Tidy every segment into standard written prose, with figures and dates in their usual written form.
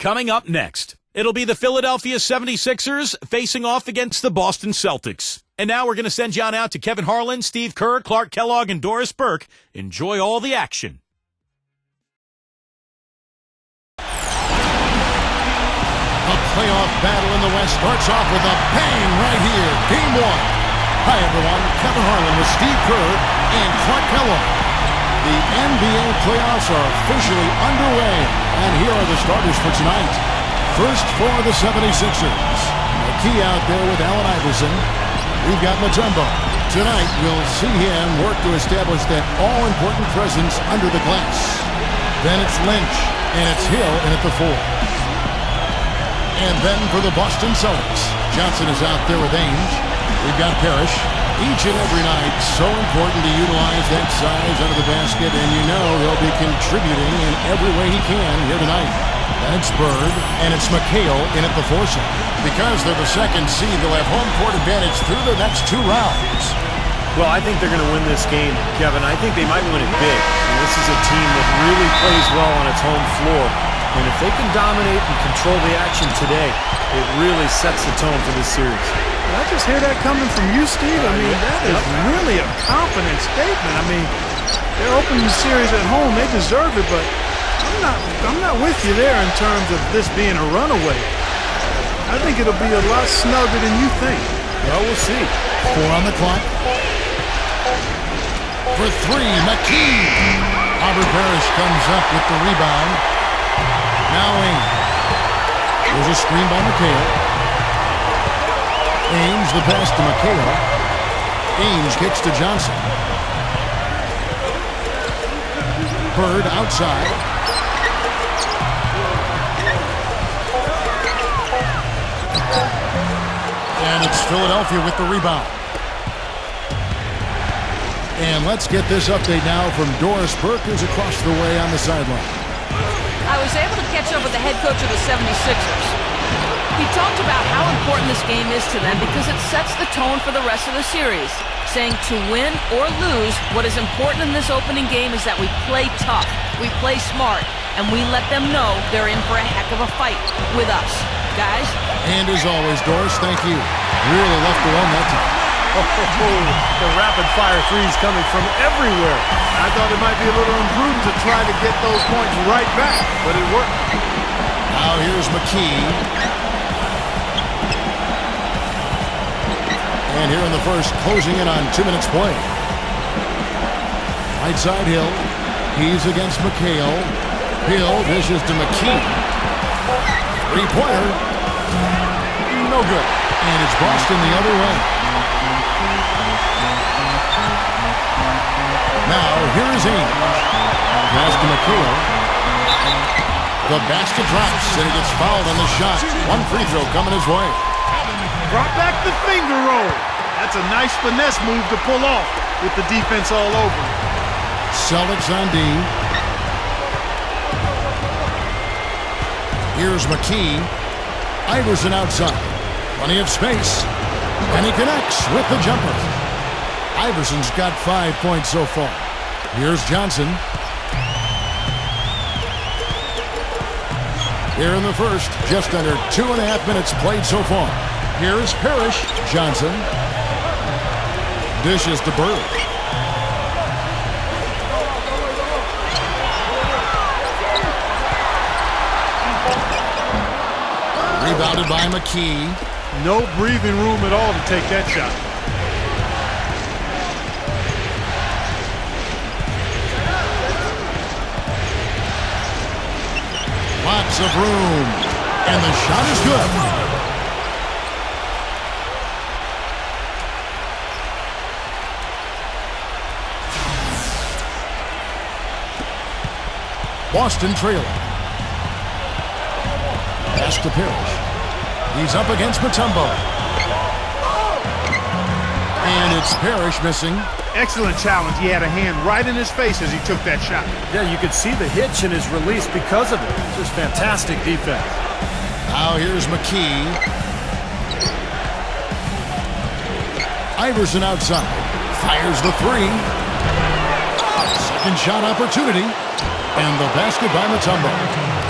Coming up next, it'll be the Philadelphia 76ers facing off against the Boston Celtics. And now we're going to send you on out to Kevin Harlan, Steve Kerr, Clark Kellogg, and Doris Burke. Enjoy all the action. The playoff battle in the West starts off with a bang right here. Game one. Hi, everyone. Kevin Harlan with Steve Kerr and Clark Kellogg. The NBA playoffs are officially underway, and here are the starters for tonight. First for the 76ers. McKee out there with Allen Iverson. We've got Mutombo. Tonight, we'll see him work to establish that all-important presence under the glass. Then it's Lynch, and it's Hill in at the 4. And then for the Boston Celtics, Johnson is out there with Ainge. We've got Parrish. Each and every night, so important to utilize that size under the basket, and you know he'll be contributing in every way he can here tonight. That's Bird, and it's McHale in at the 4 slot. Because they're the second seed, they'll have home court advantage through the next 2 rounds. Well, I think they're going to win this game, Kevin. I think they might win it big. And this is a team that really plays well on its home floor. And if they can dominate and control the action today, it really sets the tone for this series. Did I just hear that coming from you, Steve? I mean, that is really a confident statement. I mean, they're opening the series at home. They deserve it, but I'm not with you there in terms of this being a runaway. I think it'll be a lot snugger than you think. Well, we'll see. 4 on the clock. For 3, McKee. Robert Parrish comes up with the rebound. Now Ainge. There's a screen by McHale. Ainge, the pass to McHale. Ainge kicks to Johnson. Bird outside. And it's Philadelphia with the rebound. And let's get this update now from Doris Burke, who's across the way on the sideline. I was able to catch up with the head coach of the 76ers. He talked about how important this game is to them because it sets the tone for the rest of the series, saying to win or lose, what is important in this opening game is that we play tough, we play smart, and we let them know they're in for a heck of a fight with us. Guys? And as always, Doris, thank you. Really left alone that time. The rapid-fire threes coming from everywhere. I thought it might be a little imprudent to try to get those points right back, but it worked. Now here's McKee. And here in the first, closing in on 2 minutes play. Right side Hill. He's against McHale. Hill dishes to McKee. 3-pointer. No good. And it's Boston the other way. Now, here is Ainge. Pass to McHale. The basket drops, and he gets fouled on the shot. 1 free throw coming his way. Drop back the finger roll. That's a nice finesse move to pull off with the defense all over. Celtics on D. Here's McKee. Iverson outside. Plenty of space. And he connects with the jumper. Iverson's got 5 points so far. Here's Johnson. Here in the first, just under 2.5 minutes played so far. Here's Parrish. Johnson. Dishes to Bird. Rebounded by McKee. No breathing room at all to take that shot. Lots of room. And the shot is good. Boston trailing. Pass to Parrish. He's up against Mutombo. And it's Parrish missing. Excellent challenge. He had a hand right in his face as he took that shot. Yeah, you could see the hitch in his release because of it. Just fantastic defense. Now here's McKee. Iverson outside. Fires the 3. Second shot opportunity. And the basket by Mutombo.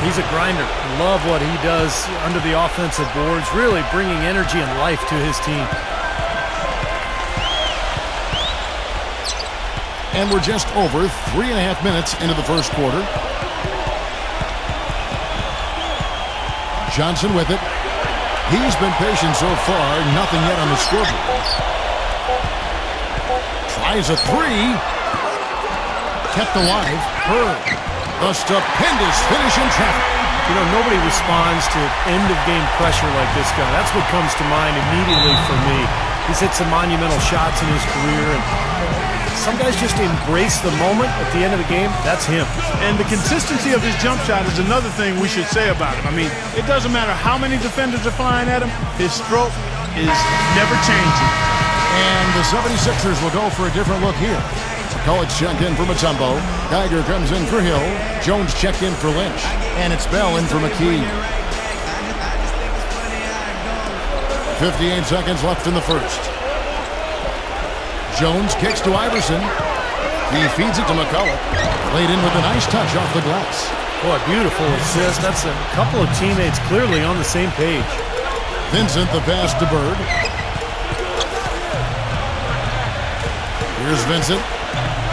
He's a grinder. Love what he does under the offensive boards, really bringing energy and life to his team. And we're just over 3.5 minutes into the first quarter. Johnson with it. He's been patient so far. Nothing yet on the scoreboard. Tries a three. Kept alive. Hurd. A stupendous finish in traffic. You know, nobody responds to end-of-game pressure like this guy. That's what comes to mind immediately for me. He's hit some monumental shots in his career, and some guys just embrace the moment at the end of the game. That's him. And the consistency of his jump shot is another thing we should say about him. I mean, it doesn't matter how many defenders are flying at him, his stroke is never changing. And the 76ers will go for a different look here. College checked in for Mutombo. Geiger comes in for Hill. Jones checked in for Lynch. And it's Bell in for McKee. 58 seconds left in the first. Jones kicks to Iverson. He feeds it to McCullough. Laid in with a nice touch off the glass. Boy, beautiful assist. That's a couple of teammates clearly on the same page. Vincent the pass to Bird. Here's Vincent.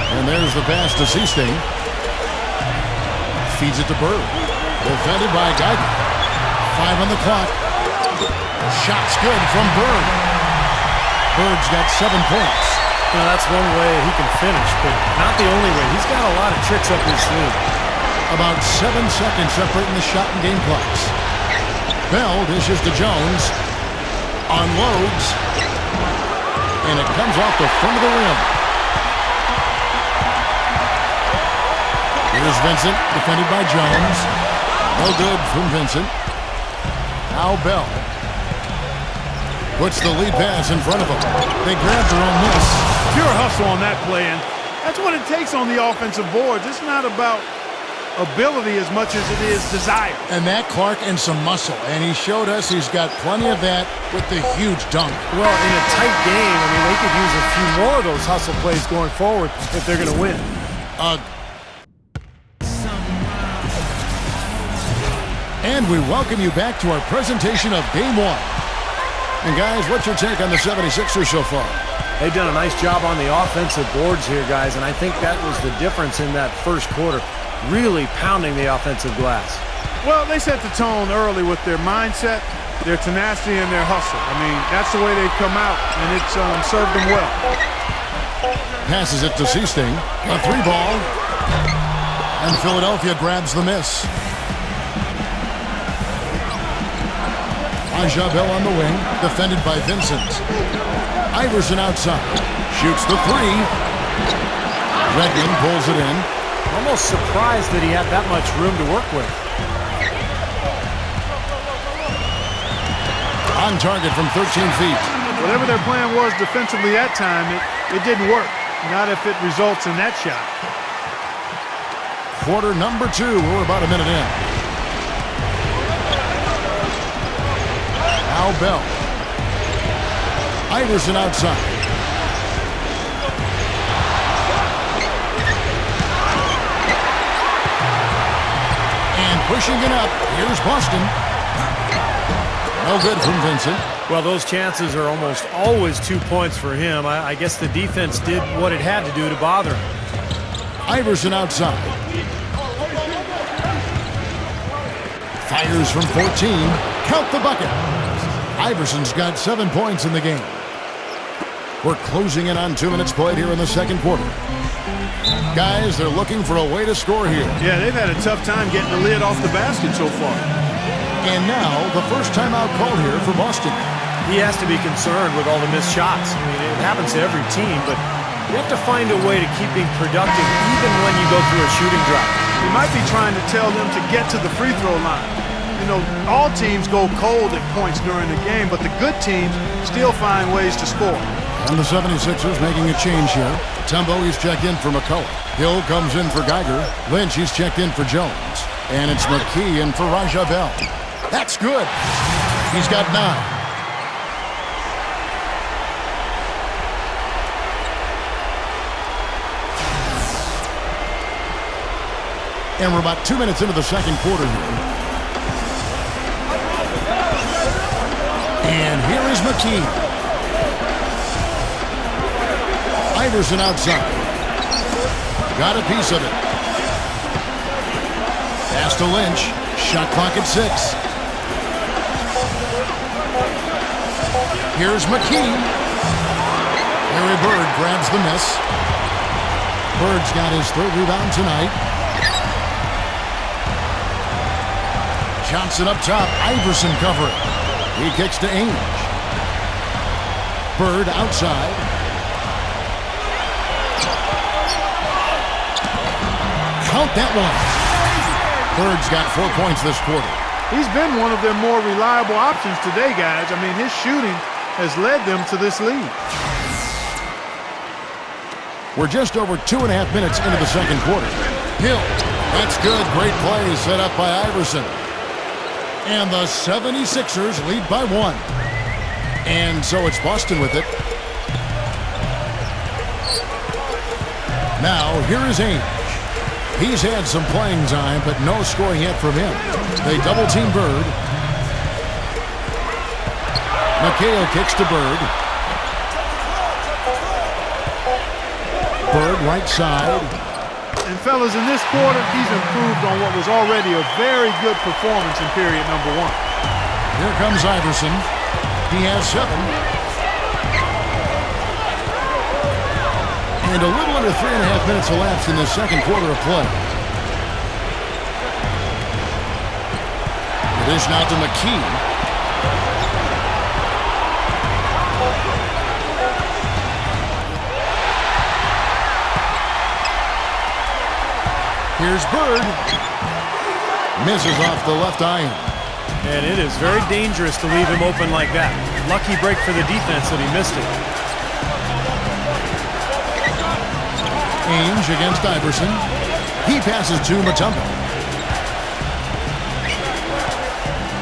And there's the pass to Seasting. Feeds it to Bird. Defended by Geiger. 5 on the clock. Shot's good from Bird. Bird's got 7 points. You know, that's one way he can finish, but not the only way. He's got a lot of tricks up his sleeve. About 7 seconds separating the shot and game clocks. Bell dishes to Jones. Unloads. And it comes off the front of the rim. Here's Vincent, defended by Jones. No good from Vincent. Now Bell puts the lead pass in front of him. They grab their own miss. Pure hustle on that play, and that's what it takes on the offensive boards. It's not about ability as much as it is desire. And that Clark and some muscle. And he showed us he's got plenty of that with the huge dunk. Well, in a tight game, I mean, they could use a few more of those hustle plays going forward if they're going to win. And we welcome you back to our presentation of Game 1. And guys, what's your take on the 76ers so far? They've done a nice job on the offensive boards here, guys, and I think that was the difference in that first quarter, really pounding the offensive glass. Well, they set the tone early with their mindset, their tenacity, and their hustle. I mean, that's the way they've come out, and it's served them well. Passes it to Seasting. A 3-ball. And Philadelphia grabs the miss. Bell on the wing, defended by Vincent. Iverson outside, shoots the 3. Redmond pulls it in. Almost surprised that he had that much room to work with. On target from 13 feet. Whatever their plan was defensively that time, it didn't work. Not if it results in that shot. Quarter number 2, we're about a minute in. Now Bell. Iverson outside. And pushing it up, here's Boston. No good from Vincent. Well, those chances are almost always 2 points for him. I guess the defense did what it had to do to bother him. Iverson outside. Fires from 14. Count the bucket. Iverson's got 7 points in the game. We're closing in on 2 minutes played here in the second quarter. Guys, they're looking for a way to score here. Yeah, they've had a tough time getting the lid off the basket so far. And now, the first timeout called here for Boston. He has to be concerned with all the missed shots. I mean, it happens to every team, but you have to find a way to keep being productive even when you go through a shooting drought. He might be trying to tell them to get to the free throw line. You know, all teams go cold at points during the game, but the good teams still find ways to score. And the 76ers making a change here. Mutombo, he's checked in for McCullough. Hill comes in for Geiger. Lynch, he's checked in for Jones. And it's McKee in for Bell. That's good. He's got 9. And we're about 2 minutes into the second quarter here. And here is McKee. Iverson outside. Got a piece of it. Pass to Lynch. Shot clock at 6. Here's McKee. Larry Bird grabs the miss. Bird's got his third rebound tonight. Johnson up top. Iverson covering. He kicks to Ainge. Bird outside. Count that one. Bird's got 4 points this quarter. He's been one of their more reliable options today, guys. I mean, his shooting has led them to this lead. We're just over 2.5 minutes into the second quarter. Hill. That's good. Great play set up by Iverson. And the 76ers lead by 1. And so it's Boston with it. Now, here is Ainge. He's had some playing time, but no scoring yet from him. They double-team Bird. McHale kicks to Bird. Bird right side. And fellas, in this quarter, he's improved on what was already a very good performance in period number 1. Here comes Iverson. He has 7. And a little under 3.5 minutes elapsed in the second quarter of play. It is now to McKee. Here's Bird. Misses off the left iron. And it is very dangerous to leave him open like that. Lucky break for the defense that he missed it. Ainge against Iverson. He passes to Mutombo.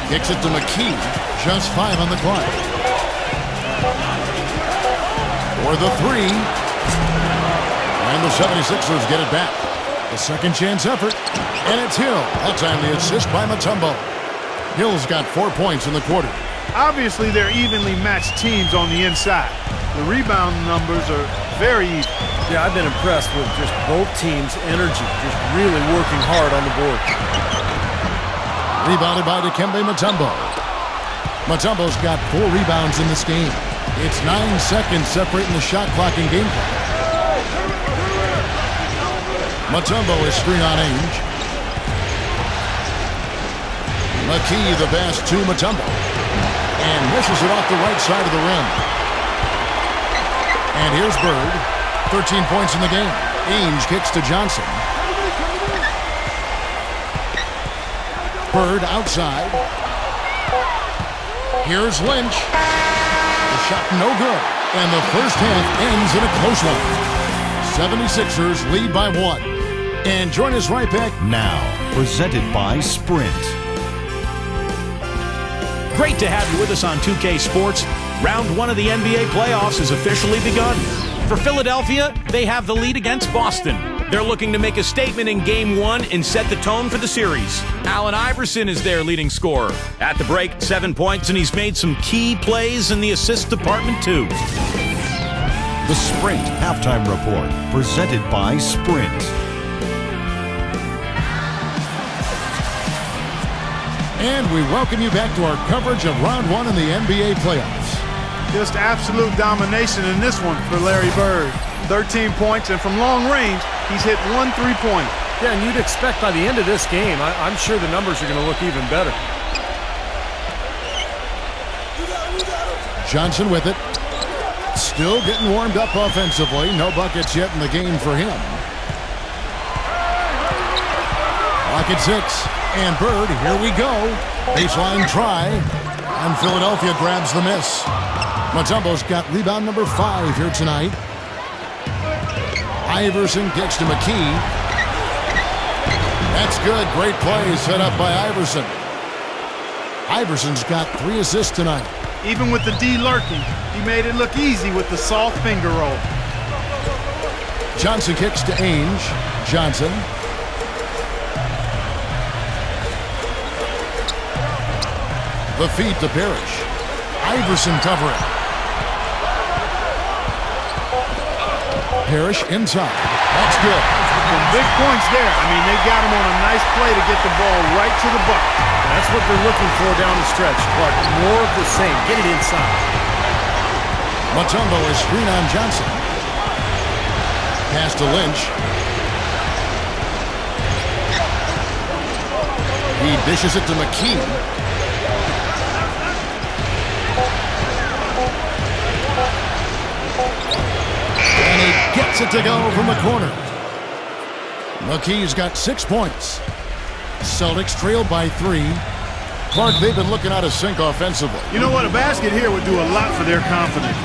Kicks it to McKee. Just 5 on the clock. For the 3. And the 76ers get it back. A second chance effort. And it's Hill. That time the assist by Mutombo. Hill's got 4 points in the quarter. Obviously, they're evenly matched teams on the inside. The rebound numbers are very even. Yeah, I've been impressed with just both teams' energy, just really working hard on the board. Rebounded by Dikembe Mutombo. Mutombo's got 4 rebounds in this game. It's 9 seconds separating the shot clock and game clock. Mutombo is screen on Ainge. McKee the pass to Mutombo. And misses it off the right side of the rim. And here's Bird. 13 points in the game. Ainge kicks to Johnson. Bird outside. Here's Lynch. The shot no good. And the first half ends in a close one. 76ers lead by 1. And join us right back now. Presented by Sprint. Great to have you with us on 2K Sports. Round 1 of the NBA playoffs has officially begun. For Philadelphia, they have the lead against Boston. They're looking to make a statement in Game 1 and set the tone for the series. Allen Iverson is their leading scorer. At the break, 7 points, and he's made some key plays in the assist department, too. The Sprint Halftime Report, presented by Sprint. And we welcome you back to our coverage of Round 1 in the NBA playoffs. Just absolute domination in this one for Larry Bird. 13 points, and from long range, he's hit 1 3-pointer. Yeah, and you'd expect by the end of this game, I'm sure the numbers are going to look even better. Johnson with it. Still getting warmed up offensively. No buckets yet in the game for him. Clock at 6. And Bird, here we go. Baseline try. And Philadelphia grabs the miss. Mutombo's got rebound number 5 here tonight. Iverson kicks to McKee. That's good. Great play set up by Iverson. Iverson's got 3 assists tonight. Even with the D lurking, he made it look easy with the soft finger roll. Johnson kicks to Ainge. Johnson. The feed to Parrish. Iverson covering. Parrish inside. That's good. Some big points there. I mean, they got him on a nice play to get the ball right to the bucket. That's what they're looking for down the stretch, Clark. More of the same. Get it inside. Mutombo is screen on Johnson. Pass to Lynch. He dishes it to McKee. And he gets it to go from the corner. McKee's got 6 points. Celtics trail by 3. Clark, they've been looking out of sync offensively. You know what? A basket here would do a lot for their confidence.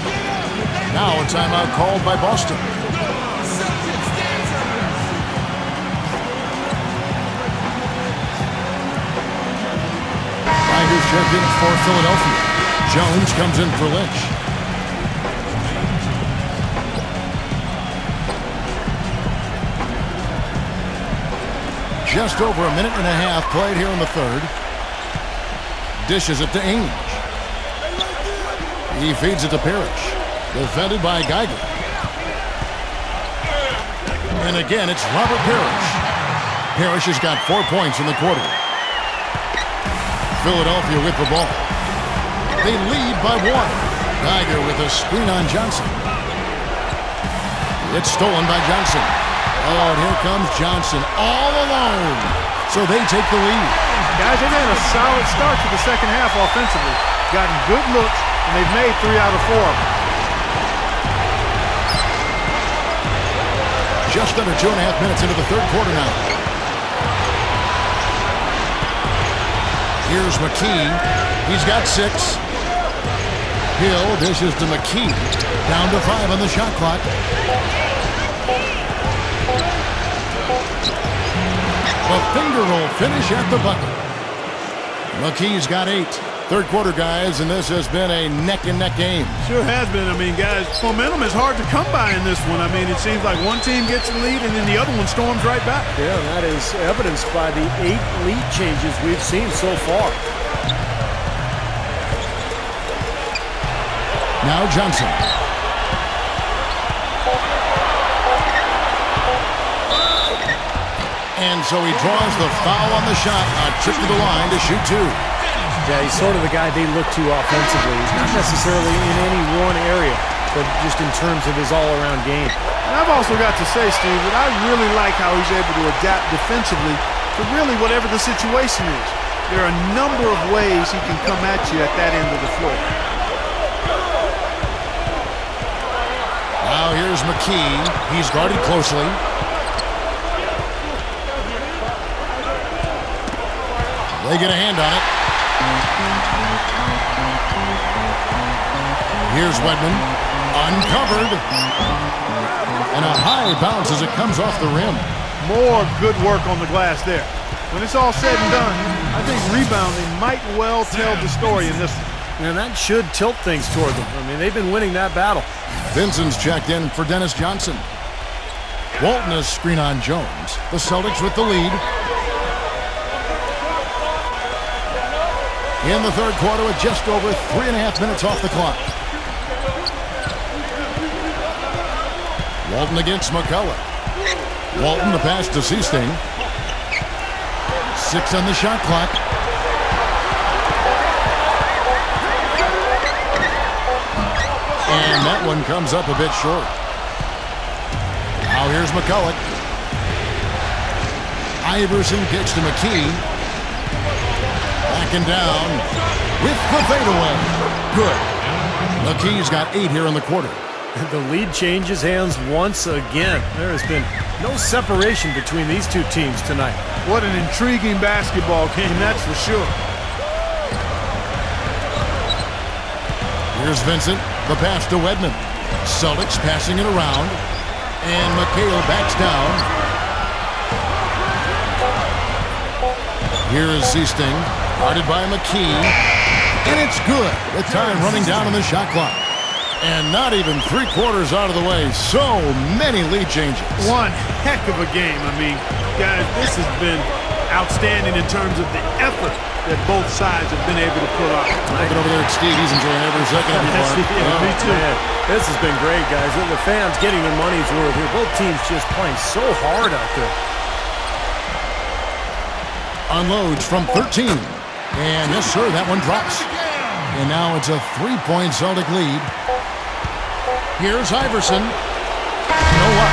Now a timeout called by Boston. Riders checked in for Philadelphia. Jones comes in for Lynch. Just over a minute and a half played here in the third. Dishes it to Ainge. He feeds it to Parrish. Defended by Geiger. And again, it's Robert Parrish. Parrish has got 4 points in the quarter. Philadelphia with the ball. They lead by 1. Geiger with a screen on Johnson. It's stolen by Johnson. Oh, and here comes Johnson all alone. So they take the lead. Guys, they've had a solid start to the second half offensively. Gotten good looks, and they've made 3 out of 4 of them. Just under 2.5 minutes into the third quarter now. Here's McKee. He's got 6. Hill dishes to McKee. Down to 5 on the shot clock. A finger roll finish at the bucket. McKee's got 8. Third quarter, guys, and this has been a neck-and-neck game. Sure has been. I mean, guys, momentum is hard to come by in this one. I mean, it seems like one team gets the lead and then the other one storms right back. Yeah, and that is evidenced by the 8 lead changes we've seen so far. Now Johnson. And so he draws the foul on the shot. A trip to the line to shoot 2. Yeah, he's sort of the guy they look to offensively. He's not necessarily in any one area, but just in terms of his all-around game. And I've also got to say, Steve, that I really like how he's able to adapt defensively to really whatever the situation is. There are a number of ways he can come at you at that end of the floor. Now here's McKee. He's guarded closely. They get a hand on it. Here's Wedman. Uncovered. And a high bounce as it comes off the rim. More good work on the glass there. When it's all said and done, I think rebounding might well tell the story in this one. And that should tilt things toward them. I mean, they've been winning that battle. Vincent's checked in for Dennis Johnson. Walton is screen on Jones. The Celtics with the lead. In the third quarter with just over 3.5 minutes off the clock. Walton against McCullough. Walton the pass to Seasting. 6 on the shot clock. And that one comes up a bit short. Now here's McCullough. Iverson kicks to McKee. Backing down with the fadeaway. Good. McKee's got 8 here in the quarter. The lead changes hands once again. There has been no separation between these two teams tonight. What an intriguing basketball game, that's for sure. Here's Vincent. The pass to Wedman. Celtics passing it around. And McHale backs down. Here is Seasting. Guarded by McKee. And it's good with time running down on the shot clock. And not even 3/4 out of the way. So many lead changes. One heck of a game. I mean, guys, this has been outstanding in terms of the effort that both sides have been able to pull out. Looking over there at Steve, he's enjoying every second of Yes, it. me too. Man, this has been great, guys. The fans getting their money's worth here. Both teams just playing so hard out there. Unloads from 13. And yes, sir, that one drops. And now it's a 3-point Celtic lead. Here's Iverson. You know what?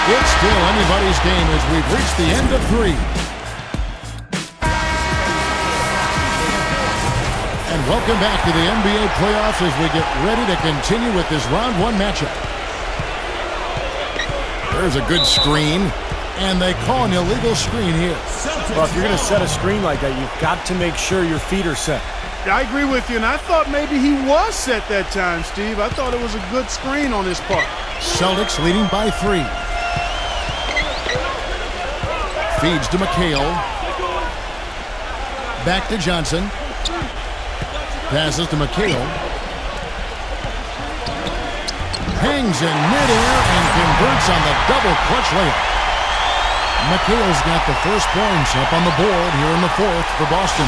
It's still anybody's game as we've reached the end of 3. And welcome back to the NBA playoffs as we get ready to continue with this round 1 matchup. There's a good screen, and they call an illegal screen here. Well, if you're going to set a screen like that, you've got to make sure your feet are set. I agree with you, and I thought maybe he was set that time, Steve. I thought it was a good screen on his part. Celtics leading by 3. Feeds to McHale. Back to Johnson. Passes to McHale. Hangs in midair and converts on the double clutch layup. McHale's got the first points up on the board here in the 4th for Boston.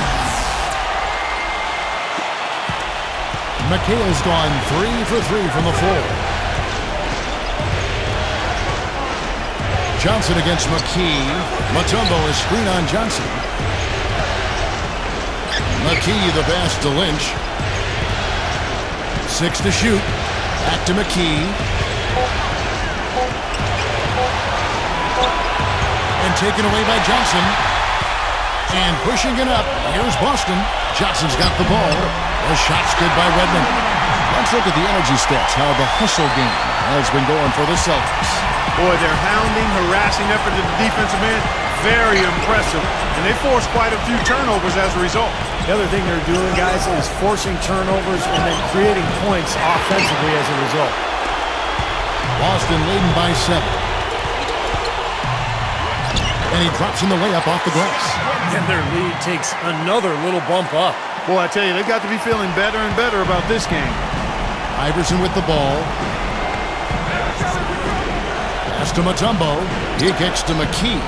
McHale's gone 3 for 3 from the floor. Johnson against McKee. Mutombo is screen on Johnson. McKee the pass to Lynch. 6 to shoot. Back to McKee. And taken away by Johnson. And pushing it up. Here's Boston. Johnson's got the ball. The shot's good by Redmond. Let's look at the energy stats, how the hustle game has been going for the Celtics. Boy, their hounding, harassing effort to the defensive end, very impressive. And they forced quite a few turnovers as a result. The other thing they're doing, guys, is forcing turnovers and then creating points offensively as a result. Boston leading by 7. And he drops in the layup off the glass. And their lead takes another little bump up. Boy, I tell you, they've got to be feeling better and better about this game. Iverson with the ball. Pass to Mutombo. He kicks to McKee.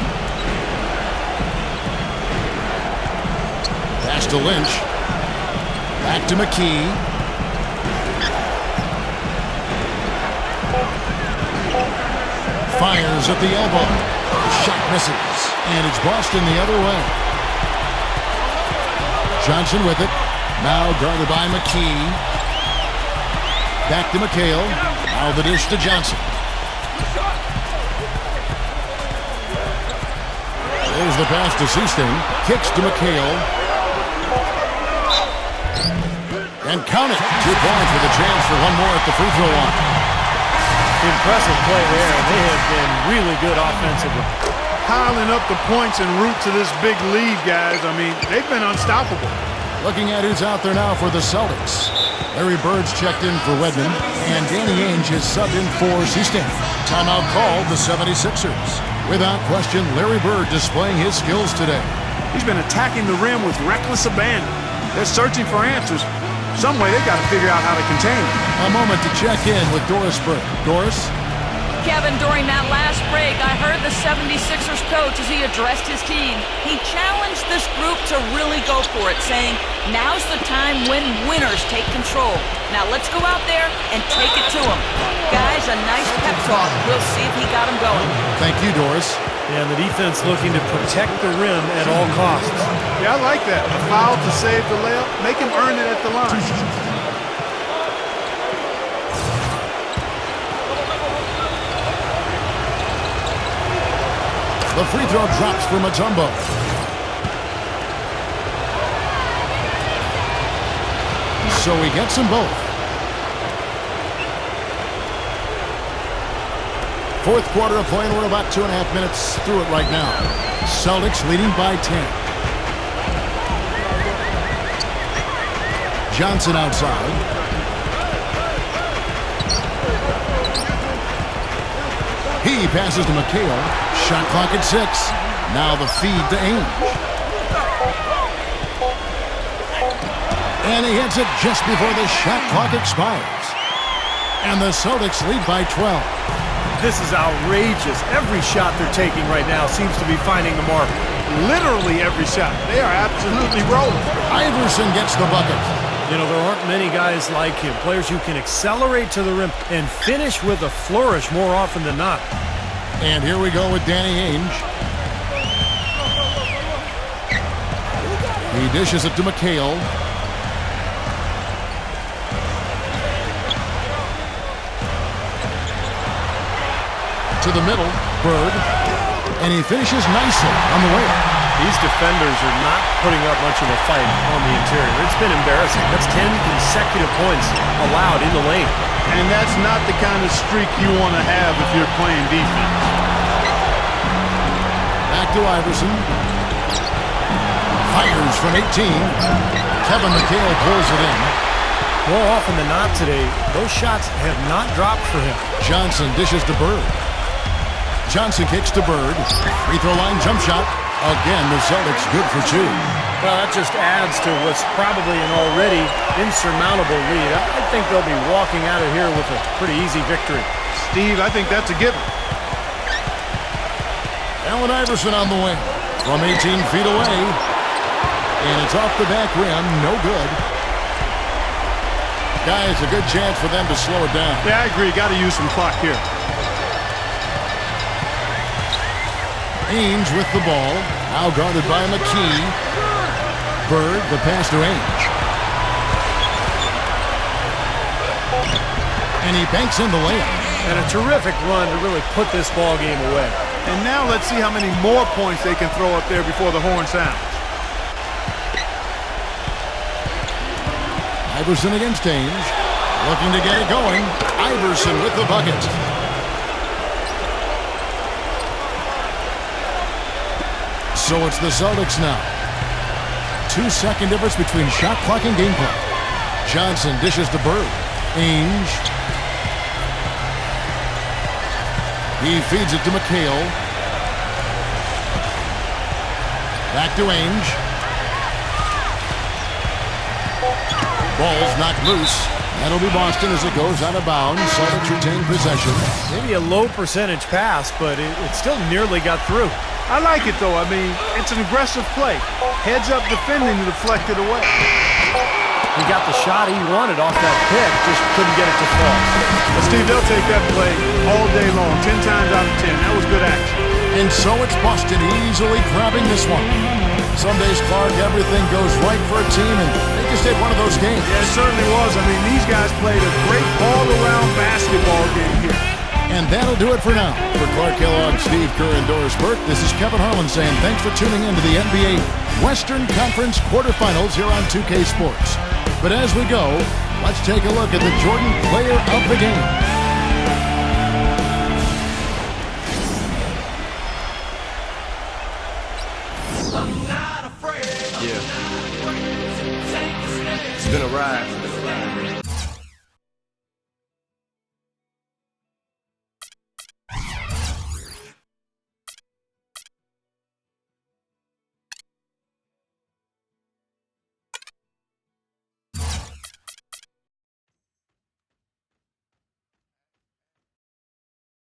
Pass to Lynch. Back to McKee. Fires at the elbow. Shot misses. And it's Boston the other way. Johnson with it. Now guarded by McKee. Back to McHale. Now the dish to Johnson. There's the pass to Seaston. Kicks to McHale. And count it. 2 points with a chance for one more at the free throw line. Impressive play there. They have been really good offensively. Piling up the points en route to this big lead, guys. I mean, they've been unstoppable. Looking at who's out there now for the Celtics. Larry Bird's checked in for Wedman, and Danny Ainge has subbed in for Seaston. Timeout called the 76ers. Without question, Larry Bird displaying his skills today. He's been attacking the rim with reckless abandon. They're searching for answers. Some way they've got to figure out how to contain him. A moment to check in with Doris Burke. Doris? Kevin, during that last break, I heard the 76ers coach as he addressed his team. He challenged this group to really go for it, saying, now's the time when winners take control. Now let's go out there and take it to them. Guys, a nice pep talk. We'll see if he got him going. Thank you, Doris. And the defense looking to protect the rim at all costs. Yeah, I like that. A foul to save the layup. Make him earn it at the line. The free throw drops for Mutombo. So he gets them both. Fourth quarter of play, and we're about 2.5 minutes through it right now. Celtics leading by 10. Johnson outside. He passes to McHale. Shot clock at 6. Now the feed to Ainge. And he hits it just before the shot clock expires. And the Celtics lead by 12. This is outrageous. Every shot they're taking right now seems to be finding the mark. literally every shot. They are absolutely rolling. Iverson gets the bucket. You know, there aren't many guys like him, players who can accelerate to the rim and finish with a flourish more often than not. And here we go with Danny Ainge. He dishes it to McHale. To the middle, Bird. And he finishes nicely on the way. These defenders are not putting up much of a fight on the interior. It's been embarrassing. That's 10 consecutive points allowed in the lane. And that's not the kind of streak you want to have if you're playing defense. Back to Iverson. Fires from 18. Kevin McHale pulls it in. More often than not today, those shots have not dropped for him. Johnson dishes to Bird. Johnson kicks to Bird. Free throw line jump shot. Again, the Celtics good for two. Well, that just adds to what's probably an already insurmountable lead. I think they'll be walking out of here with a pretty easy victory. Steve, I think that's a given. Allen Iverson on the wing. From 18 feet away. And it's off the back rim. No good. Guys, a good chance for them to slow it down. Yeah, I agree. Got to use some clock here. Ainge with the ball. Now guarded by McKee. Bird, the pass to Ainge. And he banks in the layup. And a terrific run to really put this ball game away. And now let's see how many more points they can throw up there before the horn sounds. Iverson against Ainge. Looking to get it going. Iverson with the bucket. So it's the Celtics now. 2-second difference between shot clock and game clock. Johnson dishes to Bird. Ainge. He feeds it to McHale. Back to Ainge. Ball's knocked loose. That'll be Boston as it goes out of bounds. Celtics retain possession. Maybe a low percentage pass, but it still nearly got through. I like it, though. I mean, it's an aggressive play. Heads up defending to deflect it away. He got the shot he wanted off that pick, just couldn't get it to fall. But Steve, they'll take that play all day long, 10 times out of 10. That was good action. And so it's Boston easily grabbing this one. Some days, Clark, everything goes right for a team, and they just had one of those games. Yeah, it certainly was. I mean, these guys played a great all-around basketball game here. And that'll do it for now. For Clark Kellogg, Steve Kerr, and Doris Burke, this is Kevin Harlan saying thanks for tuning in to the NBA Western Conference quarterfinals here on 2K Sports. But as we go, let's take a look at the Jordan Player of the Game. Yeah. It's been a ride.